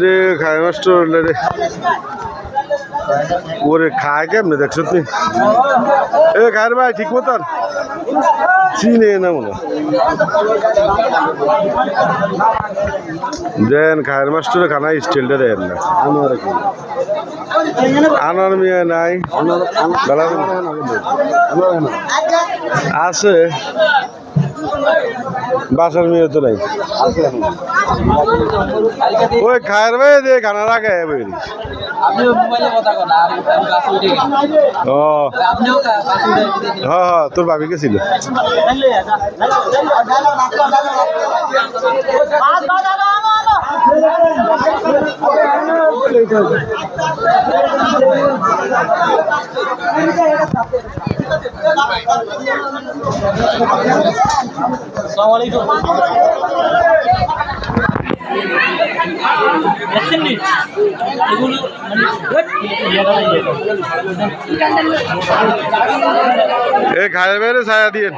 রে খায় নষ্ট হলে রে ওরে খায় কেমনে দেখছো তুই খায়ের ভাই ঠিক মতন চিনে না মনে দেন খায়ের মাস্টারে খানা স্টিলটা দেন না আনার মিয়া নাই আছে বাসার মেয়ে তো নাই ওই খায়ের ভাই দিয়ে খানা রাখে ও হ্যাঁ তোর ভাবি গেছিল খায়ের বাইরে ছায়া দিয়ে